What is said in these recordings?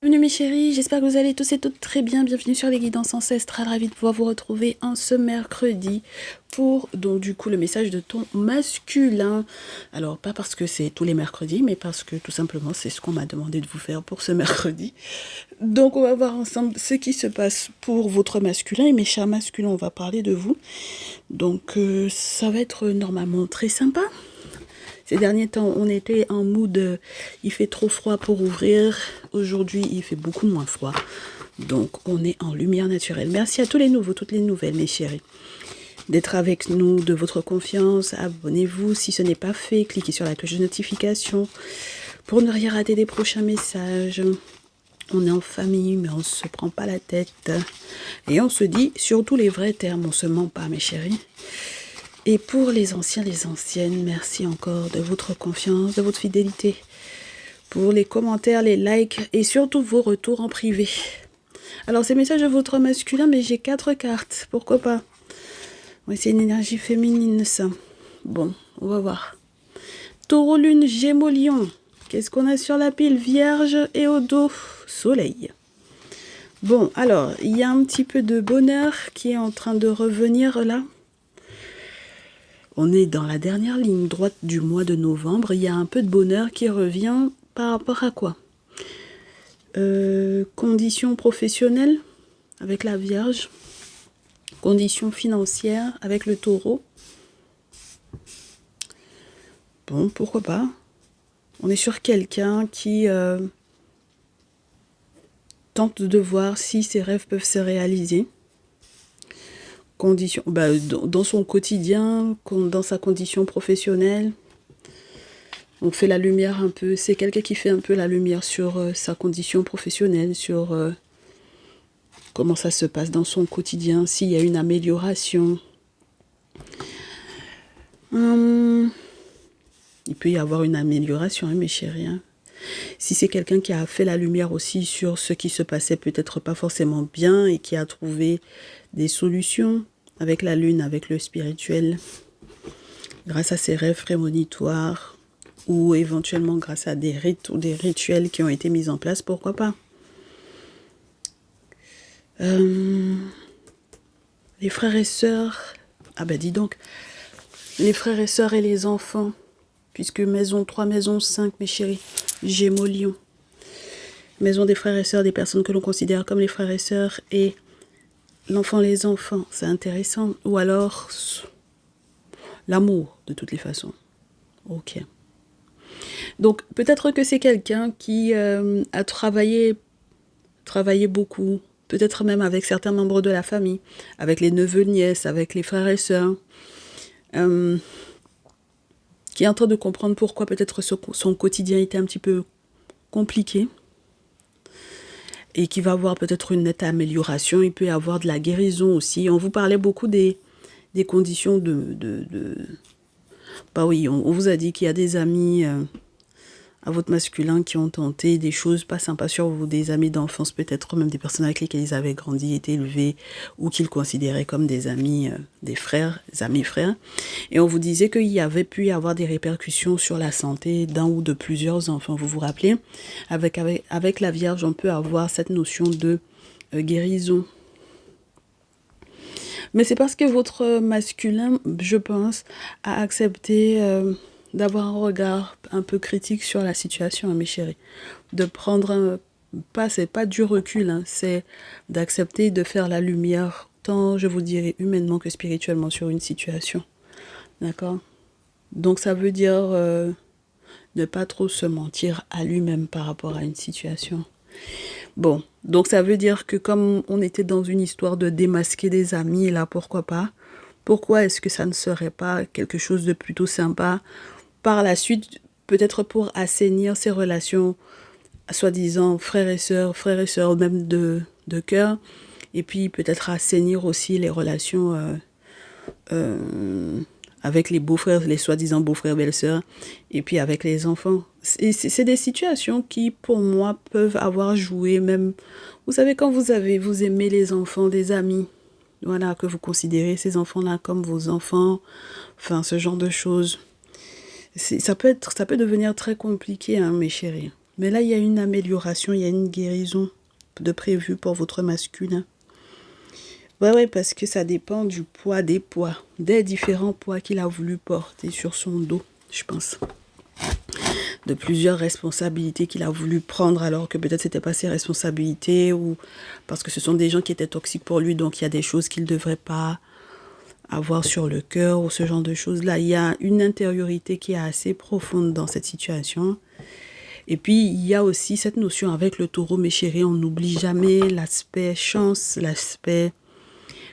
Bienvenue mes chéris, j'espère que vous allez tous et toutes très bien. Bienvenue sur les guidances ancestrales, ravie de pouvoir vous retrouver en ce mercredi pour donc du coup le message de ton masculin. Alors pas parce que c'est tous les mercredis, mais parce que tout simplement c'est ce qu'on m'a demandé de vous faire pour ce mercredi. Donc on va voir ensemble ce qui se passe pour votre masculin et mes chers masculins, on va parler de vous. Donc ça va être normalement très sympa. Ces derniers temps, on était en mood, il fait trop froid pour ouvrir. Aujourd'hui, il fait beaucoup moins froid. Donc, on est en lumière naturelle. Merci à tous les nouveaux, toutes les nouvelles, mes chéris, d'être avec nous, de votre confiance. Abonnez-vous si ce n'est pas fait. Cliquez sur la cloche de notification pour ne rien rater des prochains messages. On est en famille, mais on ne se prend pas la tête. Et on se dit surtout les vrais termes. On ne se ment pas, mes chéris. Et pour les anciens, les anciennes, merci encore de votre confiance, de votre fidélité. Pour les commentaires, les likes et surtout vos retours en privé. Alors, c'est message de votre masculin, mais j'ai 4 cartes. Pourquoi pas? Oui, c'est une énergie féminine, ça. Bon, on va voir. Taureau, lune, gémeaux, lion. Qu'est-ce qu'on a sur la pile? Vierge et au dos, soleil. Bon, alors, il y a un petit peu de bonheur qui est en train de revenir là. On est dans la dernière ligne droite du mois de novembre. Il y a un peu de bonheur qui revient par rapport à quoi? Conditions professionnelles avec la Vierge. Conditions financières avec le Taureau. Bon, pourquoi pas? On est sur quelqu'un qui tente de voir si ses rêves peuvent se réaliser. Condition, dans son quotidien, dans sa condition professionnelle. On fait la lumière un peu, c'est quelqu'un qui fait un peu la lumière sur sa condition professionnelle, sur comment ça se passe dans son quotidien, s'il y a une amélioration. Il peut y avoir une amélioration, hein, mes chéris. Hein. Si c'est quelqu'un qui a fait la lumière aussi sur ce qui se passait peut-être pas forcément bien et qui a trouvé des solutions avec la lune, avec le spirituel, grâce à ses rêves prémonitoires ou éventuellement grâce à des rites ou des rituels qui ont été mis en place, pourquoi pas. Les frères et sœurs, ah ben dis donc, les frères et sœurs et les enfants, puisque maison 3, maison 5, mes chéris, Gémeaux, Lion. Maison des frères et sœurs, des personnes que l'on considère comme les frères et sœurs, et l'enfant, les enfants, c'est intéressant. Ou alors, l'amour, de toutes les façons. Ok. Donc, peut-être que c'est quelqu'un qui a travaillé beaucoup, peut-être même avec certains membres de la famille, avec les neveux, nièces, avec les frères et sœurs, qui est en train de comprendre pourquoi peut-être son quotidien était un petit peu compliqué et qui va avoir peut-être une nette amélioration. Il peut y avoir de la guérison aussi. On vous parlait beaucoup des conditions Bah oui, on vous a dit qu'il y a des amis à votre masculin qui ont tenté des choses pas sympas sur vous, des amis d'enfance, peut-être même des personnes avec lesquelles ils avaient grandi, été élevés, ou qu'ils considéraient comme des amis, des frères, des amis frères. Et on vous disait qu'il y avait pu y avoir des répercussions sur la santé d'un ou de plusieurs enfants. Vous vous rappelez, avec la Vierge, on peut avoir cette notion de guérison. Mais c'est parce que votre masculin, je pense, a accepté d'avoir un regard un peu critique sur la situation, hein, mes chéris. De prendre c'est pas du recul, hein, c'est d'accepter de faire la lumière, tant, je vous dirais, humainement que spirituellement sur une situation. D'accord? Donc ça veut dire ne pas trop se mentir à lui-même par rapport à une situation. Bon, donc ça veut dire que comme on était dans une histoire de démasquer des amis, là, pourquoi pas? Pourquoi est-ce que ça ne serait pas quelque chose de plutôt sympa par la suite, peut-être pour assainir ces relations, soi-disant frères et sœurs même de cœur, et puis peut-être assainir aussi les relations avec les beaux-frères, les soi-disant beaux-frères, belles-sœurs, et puis avec les enfants. C'est des situations qui, pour moi, peuvent avoir joué même... Vous savez, quand vous aimez les enfants des amis, voilà, que vous considérez ces enfants-là comme vos enfants, enfin, ce genre de choses. Ça peut devenir très compliqué, hein, mes chéris. Mais là, il y a une amélioration, il y a une guérison de prévue pour votre masculin. Ouais, parce que ça dépend du poids, des différents poids qu'il a voulu porter sur son dos, je pense. De plusieurs responsabilités qu'il a voulu prendre alors que peut-être c'était pas ses responsabilités ou parce que ce sont des gens qui étaient toxiques pour lui, donc il y a des choses qu'il ne devrait pas avoir sur le cœur ou ce genre de choses-là. Il y a une intériorité qui est assez profonde dans cette situation. Et puis, il y a aussi cette notion avec le taureau, mes chéris, on n'oublie jamais l'aspect chance, l'aspect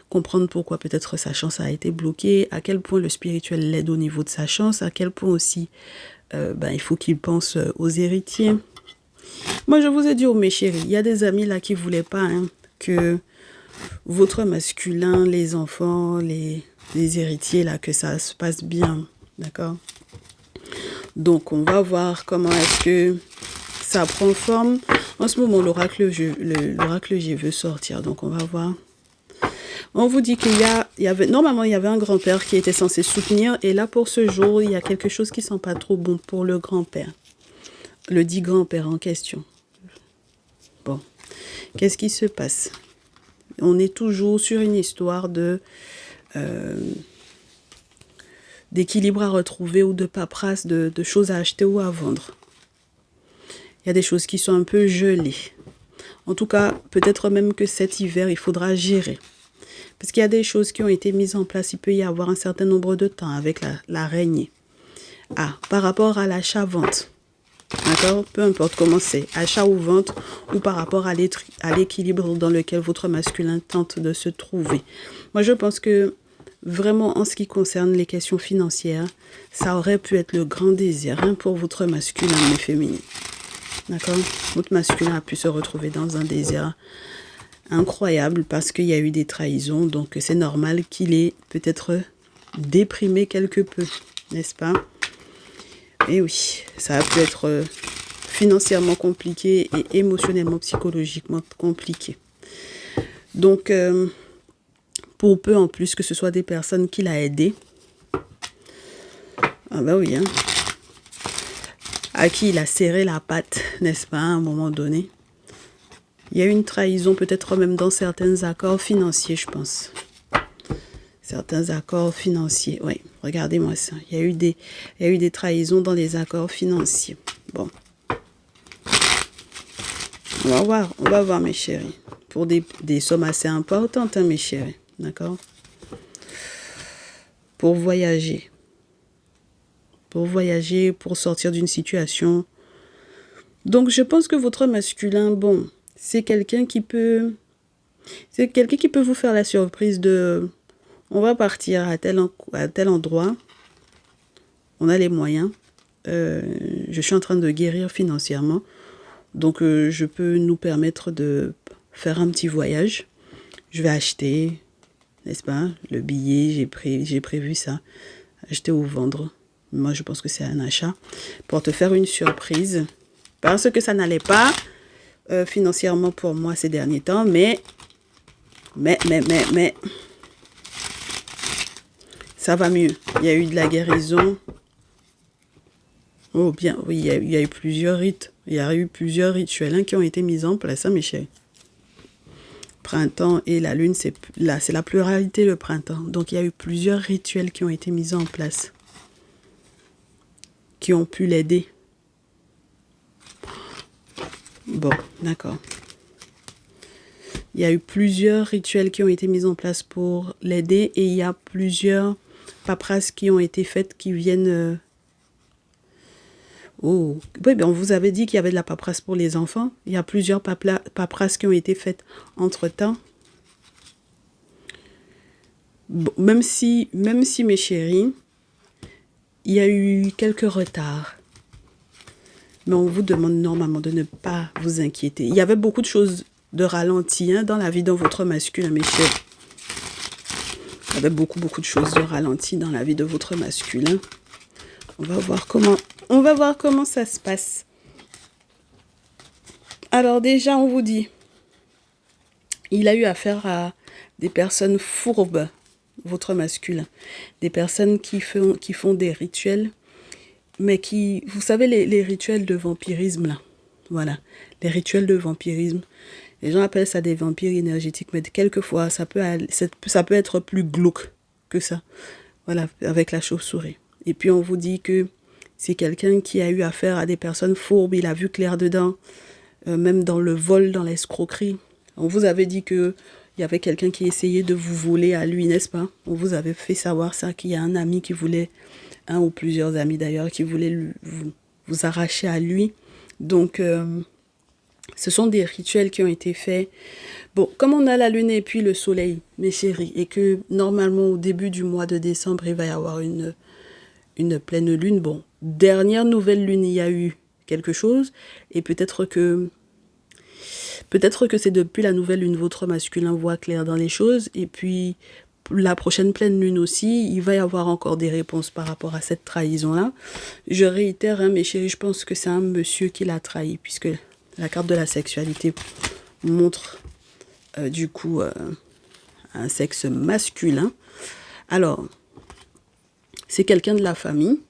comprendre pourquoi peut-être sa chance a été bloquée, à quel point le spirituel l'aide au niveau de sa chance, à quel point aussi il faut qu'il pense aux héritiers. Moi, je vous ai dit, mes chéris, il y a des amis là qui ne voulaient pas que votre masculin, les enfants, les héritiers, là, que ça se passe bien. D'accord? Donc, on va voir comment est-ce que ça prend forme. En ce moment, l'oracle J veut sortir. Donc, on va voir. On vous dit normalement, il y avait un grand-père qui était censé soutenir. Et là, pour ce jour, il y a quelque chose qui ne sent pas trop bon pour le grand-père. Le dit grand-père en question. Bon. Qu'est-ce qui se passe? On est toujours sur une histoire d'équilibre à retrouver ou de paperasse, de choses à acheter ou à vendre. Il y a des choses qui sont un peu gelées. En tout cas, peut-être même que cet hiver, il faudra gérer. Parce qu'il y a des choses qui ont été mises en place. Il peut y avoir un certain nombre de temps avec l'araignée. Par rapport à l'achat-vente. D'accord? Peu importe comment c'est. Achat ou vente ou par rapport à l'équilibre dans lequel votre masculin tente de se trouver. Moi, je pense que vraiment, en ce qui concerne les questions financières, ça aurait pu être le grand désir pour votre masculin mais féminin. D'accord? Votre masculin a pu se retrouver dans un désir incroyable parce qu'il y a eu des trahisons. Donc, c'est normal qu'il ait peut-être déprimé quelque peu. N'est-ce pas? Et oui, ça a pu être financièrement compliqué et émotionnellement, psychologiquement compliqué. Donc, pour peu en plus que ce soit des personnes qu'il a aidées. Ah ben oui, à qui il a serré la patte, n'est-ce pas, à un moment donné. Il y a eu une trahison peut-être même dans certains accords financiers, je pense. Certains accords financiers, oui, regardez-moi ça. Il y a eu des trahisons dans les accords financiers. Bon. On va voir mes chéris. Pour des sommes assez importantes, mes chéris. D'accord? Pour voyager. Pour sortir d'une situation. Donc, je pense que votre masculin, c'est quelqu'un qui peut vous faire la surprise de... On va partir à tel endroit. On a les moyens. Je suis en train de guérir financièrement. Donc, je peux nous permettre de faire un petit voyage. Je vais acheter, n'est-ce pas, le billet. J'ai prévu ça. Acheter ou vendre. Moi, je pense que c'est un achat. Pour te faire une surprise. Parce que ça n'allait pas financièrement pour moi ces derniers temps. Mais... ça va mieux. Il y a eu de la guérison. Oh bien, oui, il y a eu plusieurs rites. Il y a eu plusieurs rituels qui ont été mis en place, mes chéris. Printemps et la lune, c'est la pluralité, le printemps. Donc, il y a eu plusieurs rituels qui ont été mis en place. Qui ont pu l'aider. Bon, d'accord. Il y a eu plusieurs rituels qui ont été mis en place pour l'aider. Et il y a plusieurs paperasses qui ont été faites qui viennent... Oh, oui, on vous avait dit qu'il y avait de la paperasse pour les enfants. Il y a plusieurs paperasses qui ont été faites entre-temps. Bon, même si, mes chéris, il y a eu quelques retards. Mais on vous demande normalement de ne pas vous inquiéter. Il y avait beaucoup de choses de ralenti dans la vie de votre masculin, mes chéris. Il y avait beaucoup de choses de ralenti dans la vie de votre masculin. On va voir comment ça se passe. Alors déjà, on vous dit, il a eu affaire à des personnes fourbes, votre masculin. Des personnes qui font des rituels, mais qui, vous savez, les rituels de vampirisme, là. Voilà, les rituels de vampirisme. Les gens appellent ça des vampires énergétiques, mais quelquefois, ça peut être plus glauque que ça. Voilà, avec la chauve-souris. Et puis, on vous dit que c'est quelqu'un qui a eu affaire à des personnes fourbes, il a vu clair dedans, même dans le vol, dans l'escroquerie. On vous avait dit que il y avait quelqu'un qui essayait de vous voler à lui, n'est-ce pas? On vous avait fait savoir ça, qu'il y a un ami qui voulait, un ou plusieurs amis d'ailleurs, qui voulaient vous arracher à lui. Donc, ce sont des rituels qui ont été faits. Bon, comme on a la lune et puis le soleil, mes chéris, et que normalement au début du mois de décembre, il va y avoir une pleine lune. Bon, dernière nouvelle lune, il y a eu quelque chose, et peut-être que c'est depuis la nouvelle lune, votre masculin voit clair dans les choses, et puis la prochaine pleine lune aussi, il va y avoir encore des réponses par rapport à cette trahison-là. Je réitère, hein, mes chéris, je pense que c'est un monsieur qui l'a trahi, puisque la carte de la sexualité montre du coup un sexe masculin. Alors, c'est quelqu'un de la famille.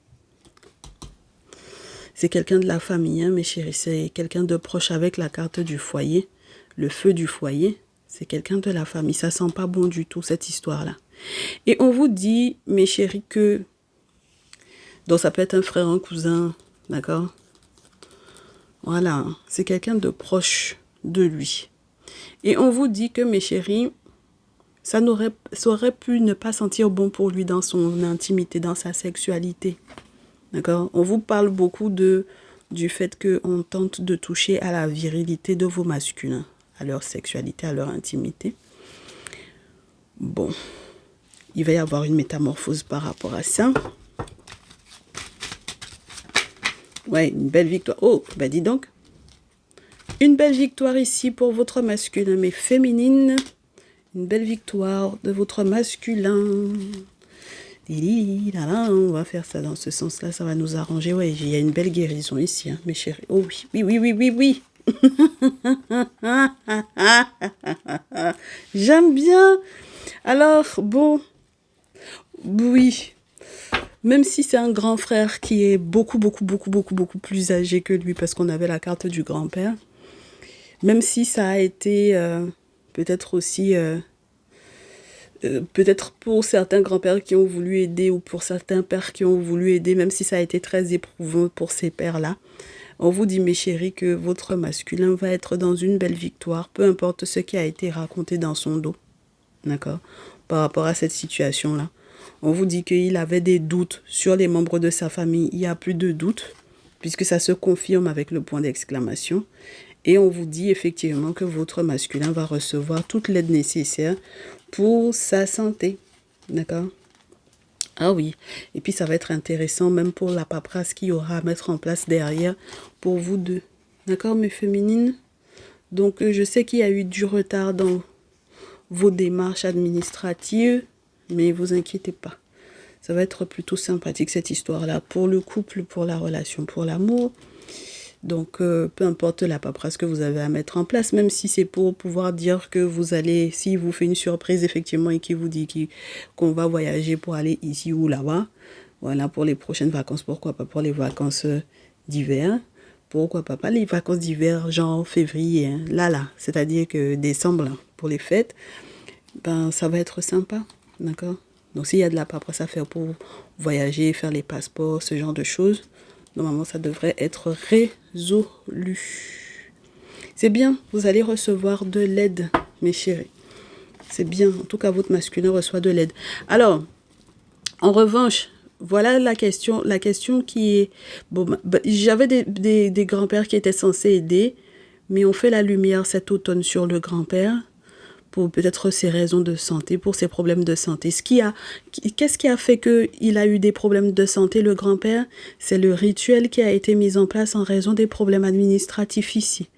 C'est quelqu'un de la famille, hein, mes chéris. C'est quelqu'un de proche avec la carte du foyer, le feu du foyer. C'est quelqu'un de la famille. Ça sent pas bon du tout, cette histoire-là. Et on vous dit, mes chéris, que... Donc, ça peut être un frère, un cousin, d'accord? Voilà, c'est quelqu'un de proche de lui. Et on vous dit que, mes chéris, ça aurait pu ne pas sentir bon pour lui dans son intimité, dans sa sexualité. D'accord? On vous parle beaucoup du fait qu'on tente de toucher à la virilité de vos masculins, à leur sexualité, à leur intimité. Bon, il va y avoir une métamorphose par rapport à ça. Ouais, une belle victoire. Oh, ben dis donc. Une belle victoire ici pour votre masculin, mais féminine. Une belle victoire de votre masculin. On va faire ça dans ce sens-là, ça va nous arranger. Ouais, il y a une belle guérison ici, hein, mes chéris. Oh oui, oui, oui, oui, oui, oui. J'aime bien. Alors, bon, oui. Même si c'est un grand frère qui est beaucoup, beaucoup, beaucoup, beaucoup, beaucoup plus âgé que lui, parce qu'on avait la carte du grand-père, même si ça a été peut-être aussi... peut-être pour certains grands-pères qui ont voulu aider ou pour certains pères qui ont voulu aider, même si ça a été très éprouvant pour ces pères-là, on vous dit, mes chéris, que votre masculin va être dans une belle victoire, peu importe ce qui a été raconté dans son dos, d'accord, par rapport à cette situation-là. On vous dit qu'il avait des doutes sur les membres de sa famille. Il n'y a plus de doute, puisque ça se confirme avec le point d'exclamation. Et on vous dit effectivement que votre masculin va recevoir toute l'aide nécessaire pour sa santé. D'accord? Ah oui. Et puis ça va être intéressant même pour la paperasse qu'il y aura à mettre en place derrière pour vous deux. D'accord, mes féminines? Donc je sais qu'il y a eu du retard dans vos démarches administratives, mais vous inquiétez pas. Ça va être plutôt sympathique cette histoire-là pour le couple, pour la relation, pour l'amour. Donc, peu importe la paperasse que vous avez à mettre en place, même si c'est pour pouvoir dire que vous allez, s'il vous fait une surprise effectivement et qu'il vous dit qu'on va voyager pour aller ici ou là-bas, voilà, pour les prochaines vacances, pourquoi pas pour les vacances d'hiver, pourquoi pas les vacances d'hiver, genre février, hein, là, c'est-à-dire que décembre, là, pour les fêtes, ben ça va être sympa, d'accord? Donc, s'il y a de la paperasse à faire pour voyager, faire les passeports, ce genre de choses, normalement, ça devrait être résolu. C'est bien, vous allez recevoir de l'aide, mes chéris. C'est bien, en tout cas, votre masculin reçoit de l'aide. Alors, en revanche, voilà la question qui est... Bon, j'avais des grands-pères qui étaient censés aider, mais on fait la lumière cet automne sur le grand-père, pour peut-être ses raisons de santé, pour ses problèmes de santé. Qu'est-ce qui a fait qu'il a eu des problèmes de santé, le grand-père? C'est le rituel qui a été mis en place en raison des problèmes administratifs ici.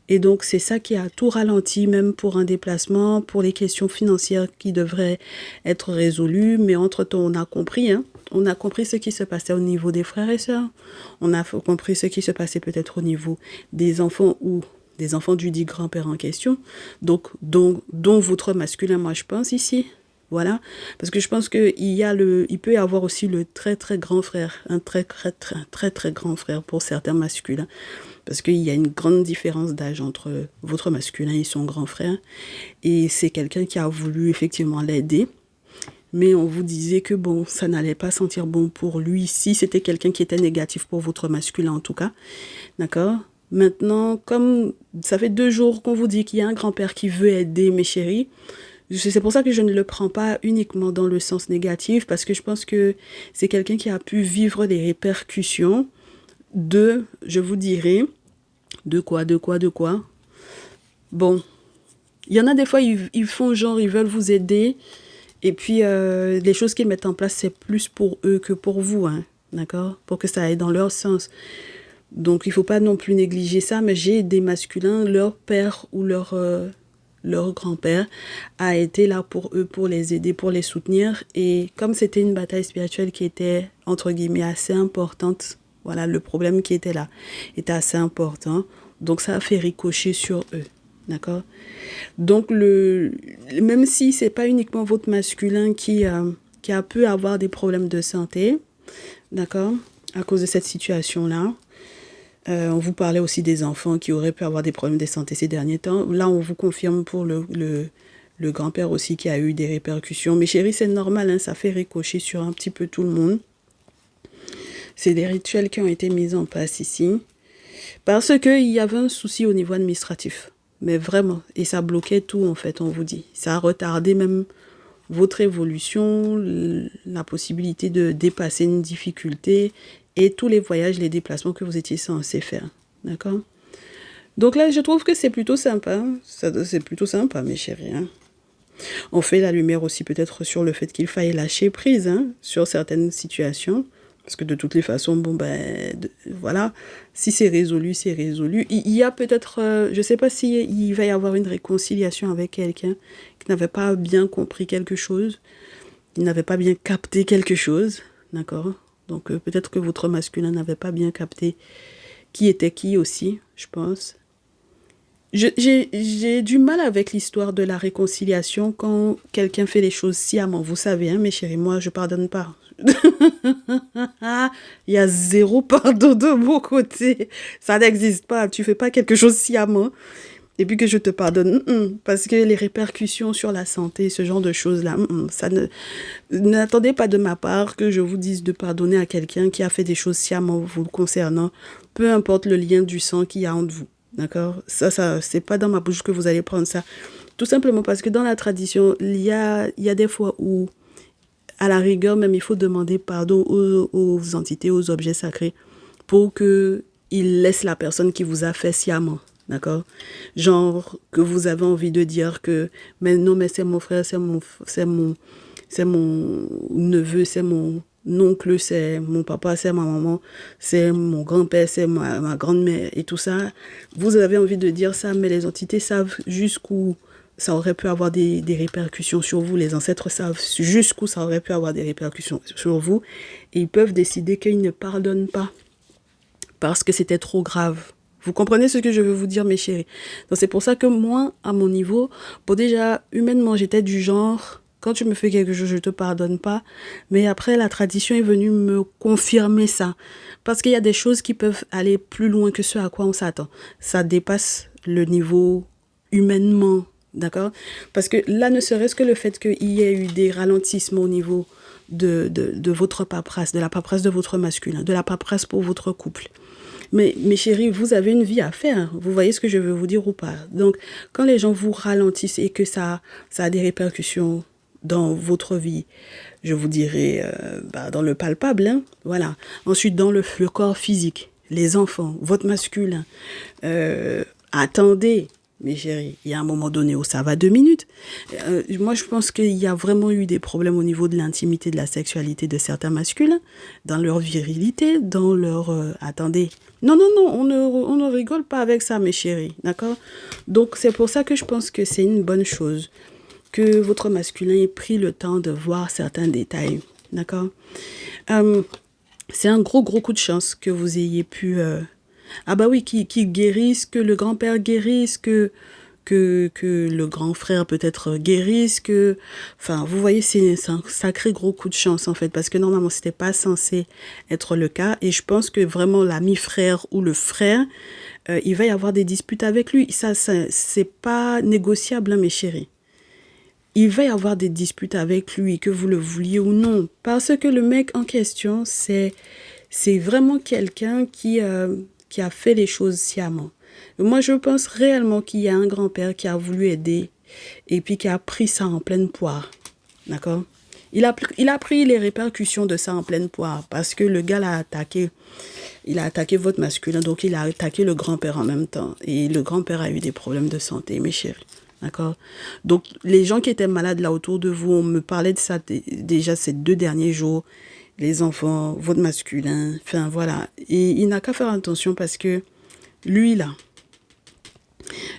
Et donc, c'est ça qui a tout ralenti, même pour un déplacement, pour les questions financières qui devraient être résolues. Mais entre-temps, on a compris, hein. On a compris ce qui se passait au niveau des frères et sœurs. On a compris ce qui se passait peut-être au niveau des enfants ou des enfants du dit grand-père en question, donc dont votre masculin, moi je pense ici, voilà, parce que je pense que il peut y avoir aussi le très très grand frère, un très très très très très grand frère pour certains masculins, Parce qu'il y a une grande différence d'âge entre votre masculin et son grand frère. Et c'est quelqu'un qui a voulu effectivement l'aider. Mais on vous disait que bon, ça n'allait pas sentir bon pour lui si c'était quelqu'un qui était négatif pour votre masculin en tout cas. D'accord? Maintenant, comme ça fait 2 jours qu'on vous dit qu'il y a un grand-père qui veut aider mes chéris, c'est pour ça que je ne le prends pas uniquement dans le sens négatif, parce que je pense que c'est quelqu'un qui a pu vivre des répercussions de, je vous dirais, de quoi. Bon, il y en a des fois, ils font genre, ils veulent vous aider, et puis les choses qu'ils mettent en place, c'est plus pour eux que pour vous, hein, d'accord? Pour que ça aille dans leur sens. Donc, il ne faut pas non plus négliger ça, mais j'ai des masculins, leur père ou leur grand-père a été là pour eux, pour les aider, pour les soutenir. Et comme c'était une bataille spirituelle qui était, entre guillemets, assez importante, voilà, le problème qui était là était assez important. Donc, ça a fait ricocher sur eux. D'accord? Donc, même si ce n'est pas uniquement votre masculin qui a pu avoir des problèmes de santé, d'accord, à cause de cette situation-là, on vous parlait aussi des enfants qui auraient pu avoir des problèmes de santé ces derniers temps. Là, on vous confirme pour le grand-père aussi qui a eu des répercussions. Mais chérie, c'est normal, hein, ça fait ricocher sur un petit peu tout le monde. C'est des rituels qui ont été mis en place ici. Parce qu'il y avait un souci au niveau administratif. Mais vraiment, et ça bloquait tout en fait, on vous dit. Ça a retardé même votre évolution, la possibilité de dépasser une difficulté et tous les voyages, les déplacements que vous étiez censés faire. D'accord? Donc là, je trouve que c'est plutôt sympa. C'est plutôt sympa, mes chéris. Hein. On fait la lumière aussi peut-être sur le fait qu'il faille lâcher prise hein, sur certaines situations. Parce que de toutes les façons, bon ben, voilà, si c'est résolu, c'est résolu. Il y a peut-être, je ne sais pas s'il va y avoir une réconciliation avec quelqu'un qui n'avait pas bien compris quelque chose, qui n'avait pas bien capté quelque chose, d'accord? Donc peut-être que votre masculin n'avait pas bien capté qui était qui aussi, je pense. J'ai du mal avec l'histoire de la réconciliation quand quelqu'un fait les choses sciemment. Vous savez, hein, mes chéris, moi, je pardonne pas. Il y a zéro pardon de mon côté. Ça n'existe pas. Tu fais pas quelque chose sciemment et puis que je te pardonne. Parce que les répercussions sur la santé, ce genre de choses-là, ça ne... N'attendez pas de ma part que je vous dise de pardonner à quelqu'un qui a fait des choses sciemment vous concernant, peu importe le lien du sang qu'il y a entre vous. D'accord? Ça, c'est pas dans ma bouche que vous allez prendre ça. Tout simplement parce que dans la tradition, il y a des fois où, à la rigueur, même il faut demander pardon aux entités, aux objets sacrés, pour qu'ils laissent la personne qui vous a fait sciemment. D'accord? Genre que vous avez envie de dire que, mais non, mais c'est mon frère, c'est mon neveu, c'est mon oncle, c'est mon papa, c'est ma maman, c'est mon grand-père, c'est ma grand-mère et tout ça. Vous avez envie de dire ça, mais les entités savent jusqu'où ça aurait pu avoir des répercussions sur vous. Les ancêtres savent jusqu'où ça aurait pu avoir des répercussions sur vous. Et ils peuvent décider qu'ils ne pardonnent pas parce que c'était trop grave. Vous comprenez ce que je veux vous dire, mes chéris? Donc c'est pour ça que moi, à mon niveau, bon déjà, humainement, j'étais du genre... Quand tu me fais quelque chose, je ne te pardonne pas. Mais après, la tradition est venue me confirmer ça. Parce qu'il y a des choses qui peuvent aller plus loin que ce à quoi on s'attend. Ça dépasse le niveau humainement. D'accord? Parce que là, ne serait-ce que le fait qu'il y ait eu des ralentissements au niveau de votre paperasse, de la paperasse de votre masculin, de la paperasse pour votre couple. Mais mes chéris, vous avez une vie à faire. Vous voyez ce que je veux vous dire ou pas? Donc, quand les gens vous ralentissent et que ça a des répercussions dans votre vie, je vous dirais dans le palpable, hein, voilà. Ensuite, dans le corps physique, les enfants, votre masculin. Attendez, mes chéris, il y a un moment donné où ça va 2 minutes. Moi, je pense qu'il y a vraiment eu des problèmes au niveau de l'intimité, de la sexualité de certains masculins, dans leur virilité, dans leur... attendez. Non, on ne rigole pas avec ça, mes chéris, d'accord? Donc, c'est pour ça que je pense que c'est une bonne chose que votre masculin ait pris le temps de voir certains détails, d'accord? C'est un gros coup de chance que vous ayez pu... Ah bah oui, qui guérisse, que le grand-père guérisse, que que le grand frère peut-être guérisse, que... Enfin, vous voyez, c'est un sacré gros coup de chance, en fait, parce que normalement, c'était pas censé être le cas. Et je pense que vraiment, l'ami frère ou le frère, il va y avoir des disputes avec lui. Ça c'est pas négociable, hein, mes chéris. Il va y avoir des disputes avec lui, que vous le vouliez ou non. Parce que le mec en question, c'est vraiment quelqu'un qui a fait les choses sciemment. Moi, je pense réellement qu'il y a un grand-père qui a voulu aider et puis qui a pris ça en pleine poire. D'accord? Il a pris les répercussions de ça en pleine poire parce que le gars l'a attaqué. Il a attaqué votre masculin, donc il a attaqué le grand-père en même temps. Et le grand-père a eu des problèmes de santé, mes chéris. D'accord? Donc, les gens qui étaient malades là autour de vous, on me parlait de ça déjà ces 2 derniers jours. Les enfants, votre masculin, enfin voilà. Et il n'a qu'à faire attention parce que lui là,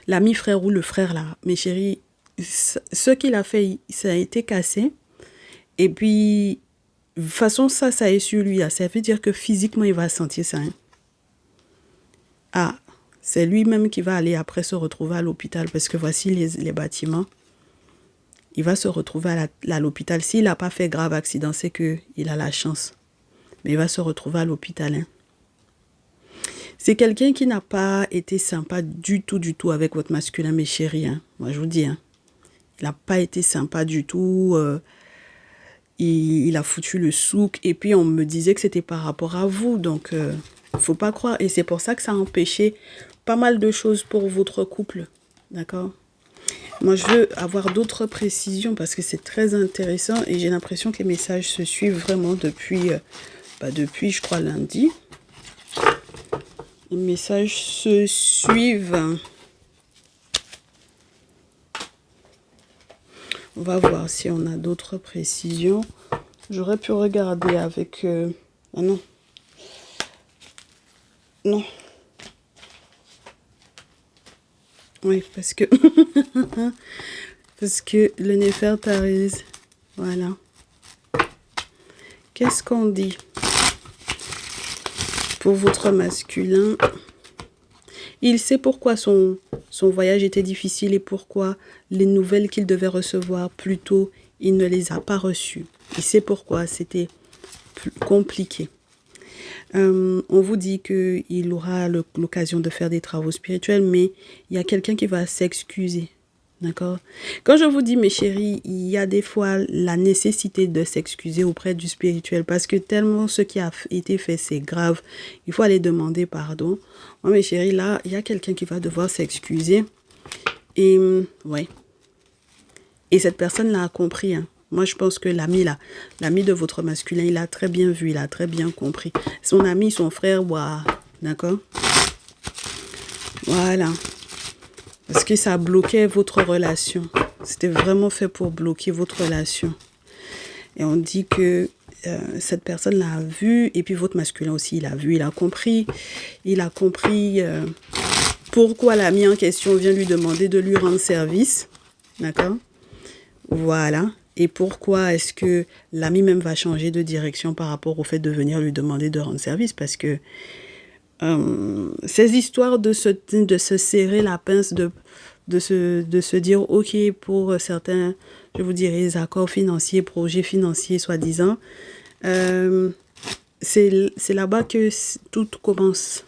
l'ami frère ou le frère là, mes chéris, ce qu'il a fait, ça a été cassé. Et puis, de toute façon, ça est sur lui. Ça veut dire que physiquement, il va sentir ça. Hein. Ah, c'est lui-même qui va aller après se retrouver à l'hôpital parce que voici les bâtiments. Il va se retrouver à l'hôpital. S'il n'a pas fait grave accident, c'est qu'il a la chance. Mais il va se retrouver à l'hôpital. Hein. C'est quelqu'un qui n'a pas été sympa du tout avec votre masculin, mes chéris. Hein. Moi, je vous dis. Hein. Il n'a pas été sympa du tout. Il a foutu le souk. Et puis, on me disait que c'était par rapport à vous. Donc, faut pas croire. Et c'est pour ça que ça a empêché pas mal de choses pour votre couple. D'accord? Moi, je veux avoir d'autres précisions parce que c'est très intéressant. Et j'ai l'impression que les messages se suivent vraiment depuis, je crois, lundi. Les messages se suivent. On va voir si on a d'autres précisions. J'aurais pu regarder avec... Ah non. Non. Oui, parce que... parce que le Néfertaris... Voilà. Qu'est-ce qu'on dit pour votre masculin? Il sait pourquoi son voyage était difficile et pourquoi les nouvelles qu'il devait recevoir plus tôt, il ne les a pas reçues. Il sait pourquoi c'était compliqué. On vous dit qu'il aura l'occasion de faire des travaux spirituels, mais il y a quelqu'un qui va s'excuser. D'accord? Quand je vous dis, mes chéris, il y a des fois la nécessité de s'excuser auprès du spirituel parce que tellement ce qui a été fait, c'est grave. Il faut aller demander pardon. Moi, mes chéris, là, il y a quelqu'un qui va devoir s'excuser. Et, ouais. Et cette personne-là a compris, hein. Moi, je pense que l'ami de votre masculin, il a très bien vu, il a très bien compris. Son ami, son frère, waouh, d'accord? Voilà. Parce que ça bloquait votre relation. C'était vraiment fait pour bloquer votre relation. Et on dit que cette personne l'a vu, et puis votre masculin aussi, il a vu, il a compris. Il a compris pourquoi l'ami en question vient lui demander de lui rendre service. D'accord? Voilà. Et pourquoi est-ce que l'ami même va changer de direction par rapport au fait de venir lui demander de rendre service? Parce que ces histoires de se serrer la pince, de se dire, ok, pour certains, je vous dirais, les accords financiers, projets financiers, soi-disant, c'est là-bas que tout commence.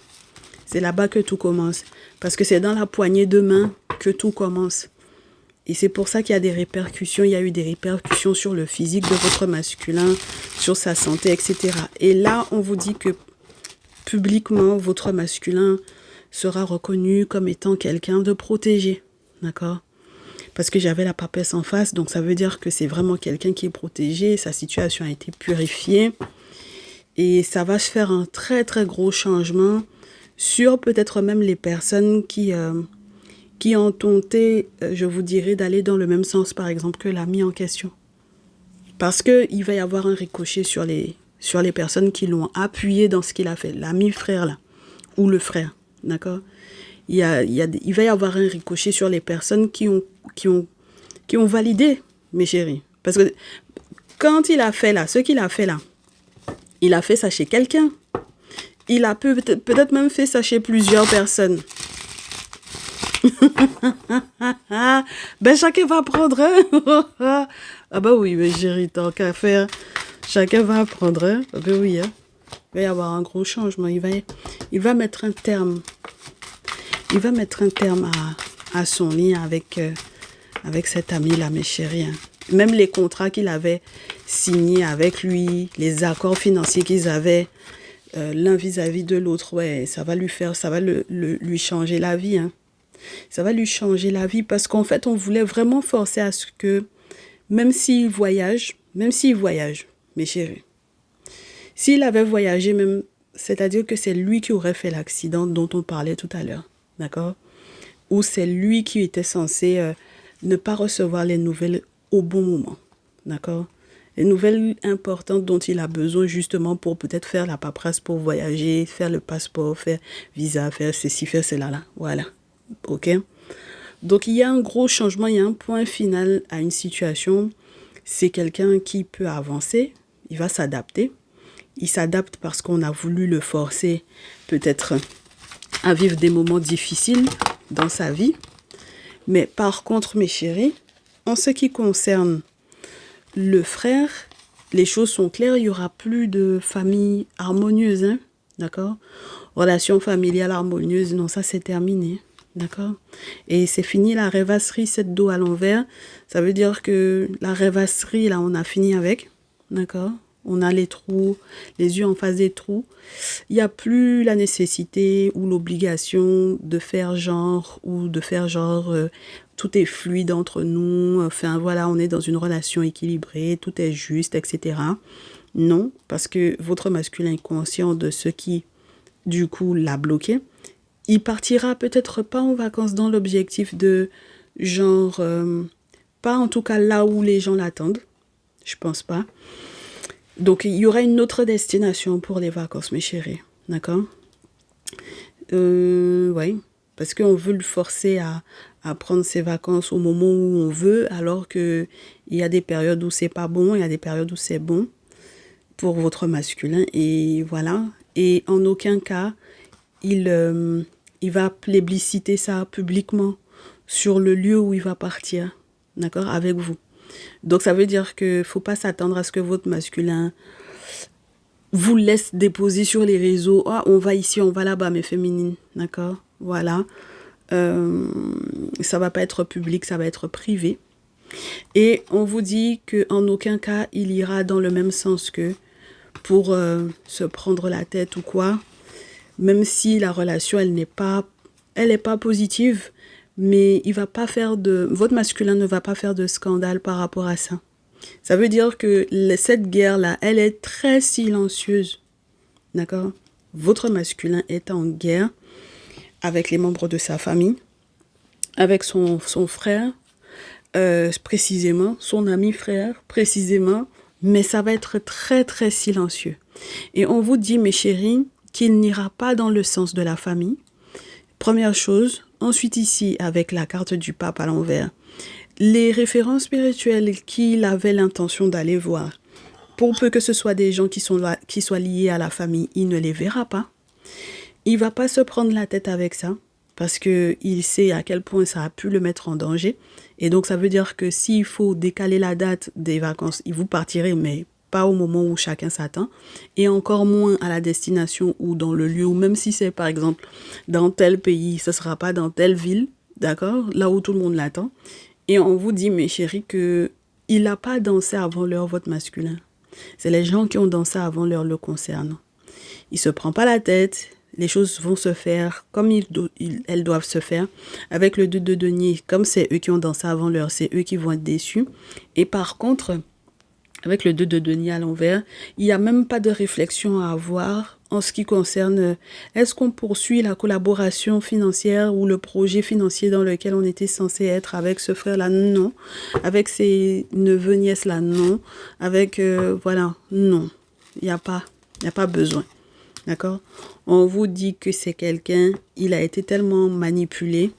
C'est là-bas que tout commence. Parce que c'est dans la poignée de main que tout commence. Et c'est pour ça qu'il y a des répercussions. Il y a eu des répercussions sur le physique de votre masculin, sur sa santé, etc. Et là, on vous dit que publiquement, votre masculin sera reconnu comme étant quelqu'un de protégé. D'accord? Parce que j'avais la papesse en face, donc ça veut dire que c'est vraiment quelqu'un qui est protégé. Sa situation a été purifiée. Et ça va se faire un très, très gros changement sur peut-être même les personnes qui ont tenté, je vous dirais, d'aller dans le même sens, par exemple, que l'ami en question. Parce qu'il va y avoir un ricochet sur les personnes qui l'ont appuyé dans ce qu'il a fait. L'ami frère, là, ou le frère, d'accord? Il va y avoir un ricochet sur les personnes qui ont validé, mes chéris. Parce que quand il a fait là, ce qu'il a fait là, il a fait ça chez quelqu'un. Il a peut-être même fait ça chez plusieurs personnes. Ben, chacun va apprendre. Hein? Ah bah oui, mais chérie, tant qu'à faire, chacun va apprendre. Hein? Ah ben oui, hein? Il va y avoir un gros changement. Il va mettre un terme. Il va mettre un terme à son lien avec cet ami-là, mes chéris. Hein? Même les contrats qu'il avait signés avec lui, les accords financiers qu'ils avaient, l'un vis-à-vis de l'autre, ouais, ça va lui changer la vie. Hein? Ça va lui changer la vie parce qu'en fait, on voulait vraiment forcer à ce que, même s'il voyage, mes chéris, s'il avait voyagé même, c'est-à-dire que c'est lui qui aurait fait l'accident dont on parlait tout à l'heure, d'accord? Ou c'est lui qui était censé ne pas recevoir les nouvelles au bon moment, d'accord? Les nouvelles importantes dont il a besoin justement pour peut-être faire la paperasse pour voyager, faire le passeport, faire visa, faire ceci, faire cela, là, voilà, ok? Donc il y a un gros changement, il y a un point final à une situation. C'est quelqu'un qui peut avancer, il va s'adapter. Il s'adapte parce qu'on a voulu le forcer peut-être à vivre des moments difficiles dans sa vie. Mais par contre, mes chéris, en ce qui concerne le frère, les choses sont claires, il n'y aura plus de famille harmonieuse, hein? D'accord? Relation familiale harmonieuse, non, ça c'est terminé. D'accord? Et c'est fini la rêvasserie, cette dos à l'envers. Ça veut dire que la rêvasserie, là, on a fini avec. D'accord? On a les trous, les yeux en face des trous. Il n'y a plus la nécessité ou l'obligation de faire genre tout est fluide entre nous. Enfin voilà, on est dans une relation équilibrée, tout est juste, etc. Non, parce que votre masculin est conscient de ce qui, du coup, l'a bloqué. Il partira peut-être pas en vacances dans l'objectif de genre, pas en tout cas là où les gens l'attendent. Je pense pas. Donc, il y aura une autre destination pour les vacances, mes chéris. D'accord? Oui. Parce qu'on veut le forcer à prendre ses vacances au moment où on veut, alors qu'il y a des périodes où c'est pas bon, il y a des périodes où c'est bon pour votre masculin. Et voilà. Et en aucun cas, il va plébisciter ça publiquement sur le lieu où il va partir. D'accord? Avec vous. Donc, ça veut dire qu'il ne faut pas s'attendre à ce que votre masculin vous laisse déposer sur les réseaux. Ah, on va ici, on va là-bas, mais féminine. D'accord? Voilà. Ça ne va pas être public, ça va être privé. Et on vous dit qu'en aucun cas, il ira dans le même sens que pour se prendre la tête ou quoi. Même si la relation, elle n'est pas positive, mais il va pas faire votre masculin ne va pas faire de scandale par rapport à ça. Ça veut dire que cette guerre-là, elle est très silencieuse. D'accord? Votre masculin est en guerre avec les membres de sa famille, avec son frère, précisément, son ami frère, précisément, mais ça va être très, très silencieux. Et on vous dit, mes chéris, qu'il n'ira pas dans le sens de la famille. Première chose. Ensuite, ici, avec la carte du pape à l'envers, les référents spirituels qu'il avait l'intention d'aller voir, pour peu que ce soit des gens qui soient liés à la famille, il ne les verra pas. Il ne va pas se prendre la tête avec ça, parce qu'il sait à quel point ça a pu le mettre en danger. Et donc, ça veut dire que s'il faut décaler la date des vacances, vous partirez, mais pas au moment où chacun s'attend, et encore moins à la destination ou dans le lieu, ou même si c'est par exemple dans tel pays, ce ne sera pas dans telle ville, d'accord, là où tout le monde l'attend. Et on vous dit, mes chéris, qu'il n'a pas dansé avant l'heure, votre masculin. C'est les gens qui ont dansé avant l'heure le concernant. Il ne se prend pas la tête, les choses vont se faire comme elles doivent se faire. Avec le 2 de denier, comme c'est eux qui ont dansé avant l'heure, c'est eux qui vont être déçus. Et par contre, avec le 2 de denier à l'envers, il n'y a même pas de réflexion à avoir en ce qui concerne est-ce qu'on poursuit la collaboration financière ou le projet financier dans lequel on était censé être avec ce frère-là, non. Avec ses neveux, nièces-là, non. Avec, voilà, non. Il n'y a pas besoin. D'accord? On vous dit que c'est quelqu'un, il a été tellement manipulé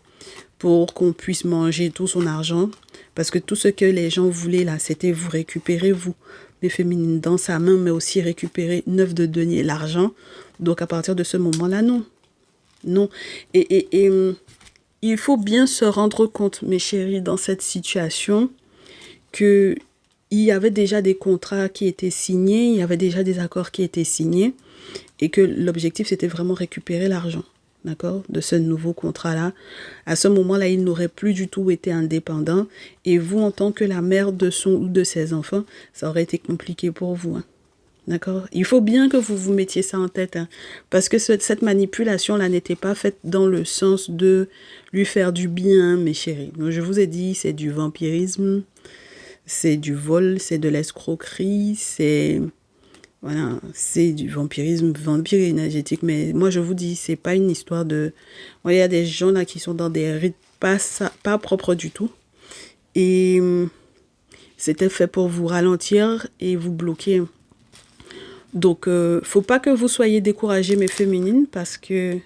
pour qu'on puisse manger tout son argent. Parce que tout ce que les gens voulaient là, c'était vous récupérer, vous, les féminines, dans sa main, mais aussi récupérer 9 de denier, l'argent. Donc à partir de ce moment-là, non. Non. Et il faut bien se rendre compte, mes chéris, dans cette situation, que il y avait déjà des contrats qui étaient signés, il y avait déjà des accords qui étaient signés, et que l'objectif, c'était vraiment récupérer l'argent, d'accord, de ce nouveau contrat-là. À ce moment-là, il n'aurait plus du tout été indépendant, et vous, en tant que la mère de son ou de ses enfants, ça aurait été compliqué pour vous, hein. D'accord? Il faut bien que vous vous mettiez ça en tête, hein, parce que cette manipulation-là n'était pas faite dans le sens de lui faire du bien, mes chéris. Donc, je vous ai dit, c'est du vampirisme, c'est du vol, c'est de l'escroquerie, voilà, c'est du vampirisme, vampire énergétique. Mais moi, je vous dis, c'est pas une histoire de... Il y a des gens là qui sont dans des rites pas propres du tout. Et c'était fait pour vous ralentir et vous bloquer. Donc, faut pas que vous soyez découragés, mes féminines, parce que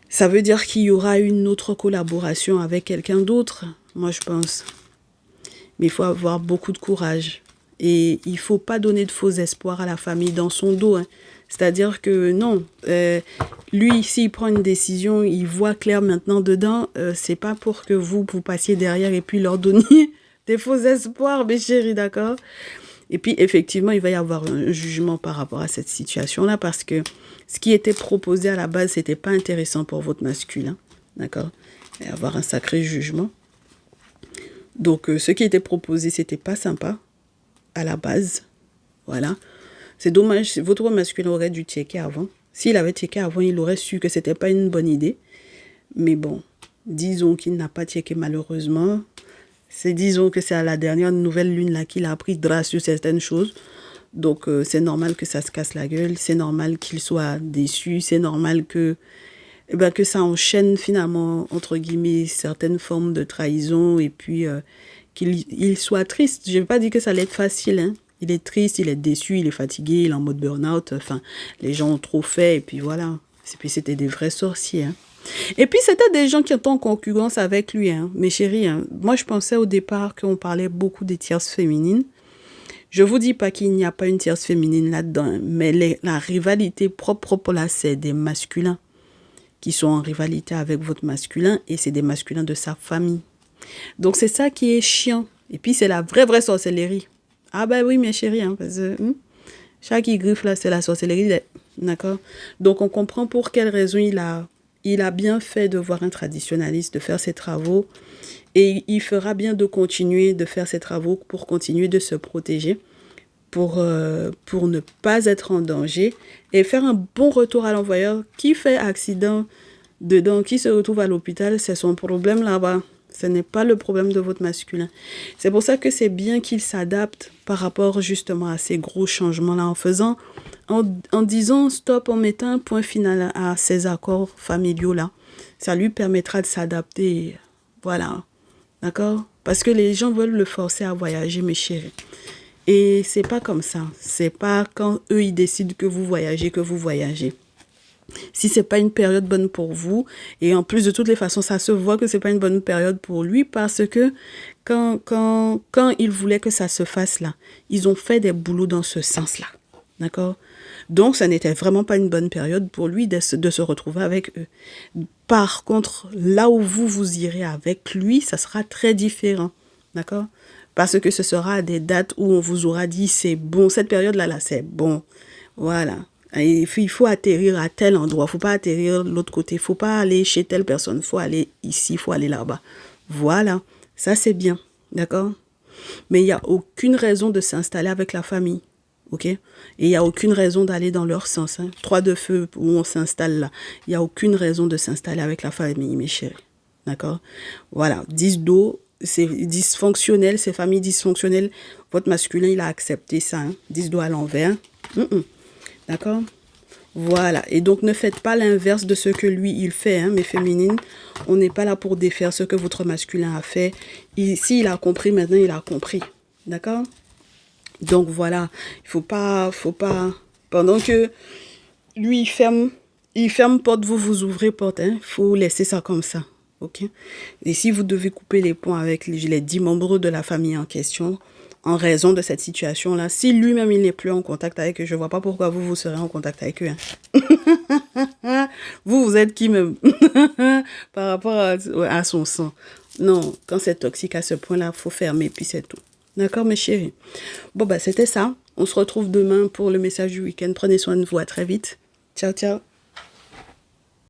ça veut dire qu'il y aura une autre collaboration avec quelqu'un d'autre, moi je pense. Mais il faut avoir beaucoup de courage. Et il faut pas donner de faux espoirs à la famille dans son dos, hein. C'est-à-dire que non, lui, s'il prend une décision, il voit clair maintenant dedans, c'est pas pour que vous passiez derrière et puis leur donniez des faux espoirs, mes chéris, d'accord? Et puis, effectivement, il va y avoir un jugement par rapport à cette situation-là parce que ce qui était proposé à la base, c'était pas intéressant pour votre masculin. D'accord? Il va y avoir un sacré jugement. Donc, ce qui était proposé, c'était pas sympa à la base. Voilà. C'est dommage. Votre masculin aurait dû checker avant. S'il avait checké avant, il aurait su que c'était pas une bonne idée. Mais bon, disons qu'il n'a pas checké malheureusement. Disons que c'est à la dernière nouvelle lune là qu'il a appris grâce sur certaines choses. Donc, c'est normal que ça se casse la gueule. C'est normal qu'il soit déçu. C'est normal que ça enchaîne finalement, entre guillemets, certaines formes de trahison. Et puis, qu'il soit triste. Je ne vais pas dire que ça allait être facile, hein. Il est triste, il est déçu, il est fatigué, il est en mode burn-out. Enfin, les gens ont trop fait. Et puis voilà. Et puis, c'était des vrais sorciers, hein. Et puis, c'était des gens qui étaient en concurrence avec lui, hein, mes chéris, hein. Moi, je pensais au départ qu'on parlait beaucoup des tierces féminines. Je vous dis pas qu'il n'y a pas une tierce féminine là-dedans, hein, mais la rivalité propre là, c'est des masculins qui sont en rivalité avec votre masculin et c'est des masculins de sa famille. Donc, c'est ça qui est chiant. Et puis, c'est la vraie sorcellerie. Ah ben oui, mes chéris, hein, parce que chaque griffe là, c'est la sorcellerie, d'accord? Donc, on comprend pour quelle raison il a bien fait de voir un traditionnaliste, de faire ses travaux. Et il fera bien de continuer de faire ses travaux pour continuer de se protéger, pour ne pas être en danger et faire un bon retour à l'envoyeur. Qui fait accident dedans, qui se retrouve à l'hôpital, c'est son problème là-bas. Ce n'est pas le problème de votre masculin. C'est pour ça que c'est bien qu'il s'adapte par rapport justement à ces gros changements-là en disant stop, en mettant un point final à ces accords familiaux-là. Ça lui permettra de s'adapter. Voilà. D'accord? Parce que les gens veulent le forcer à voyager, mes chéris. Et c'est pas comme ça. C'est pas quand eux, ils décident que vous voyagez, que vous voyagez. Si c'est pas une période bonne pour vous, et en plus de toutes les façons, ça se voit que c'est pas une bonne période pour lui parce que quand ils voulaient que ça se fasse là, ils ont fait des boulots dans ce sens-là. D'accord? Donc, ça n'était vraiment pas une bonne période pour lui de se retrouver avec eux. Par contre, là où vous irez avec lui, ça sera très différent. D'accord? Parce que ce sera à des dates où on vous aura dit, c'est bon, cette période-là, c'est bon. Voilà. Il faut atterrir à tel endroit. Il ne faut pas atterrir de l'autre côté. Il ne faut pas aller chez telle personne. Il faut aller ici, il faut aller là-bas. Voilà. Ça, c'est bien. D'accord? Mais il n'y a aucune raison de s'installer avec la famille. Ok? Et il n'y a aucune raison d'aller dans leur sens, hein. 3 de feu où on s'installe là. Il n'y a aucune raison de s'installer avec la famille, mes chéris. D'accord? Voilà. 10 d'eau, c'est dysfonctionnel, c'est famille dysfonctionnelle. Votre masculin, il a accepté ça, hein. 10 d'eau à l'envers. D'accord? Voilà. Et donc, ne faites pas l'inverse de ce que lui, il fait, hein, mes féminines. On n'est pas là pour défaire ce que votre masculin a fait. S'il a compris, maintenant, il a compris. D'accord? Donc, voilà. Il faut pas... Pendant que lui, il ferme porte, vous ouvrez porte, hein. Il faut laisser ça comme ça. OK? Et si vous devez couper les ponts avec les 10 membres de la famille en question, en raison de cette situation-là. Si lui-même, il n'est plus en contact avec eux, je ne vois pas pourquoi vous, vous serez en contact avec eux. Hein. Vous êtes qui même par rapport à son sang. Non, quand c'est toxique à ce point-là, il faut fermer, puis c'est tout. D'accord, mes chéris? Bon, bah, c'était ça. On se retrouve demain pour le message du week-end. Prenez soin de vous. À très vite. Ciao, ciao.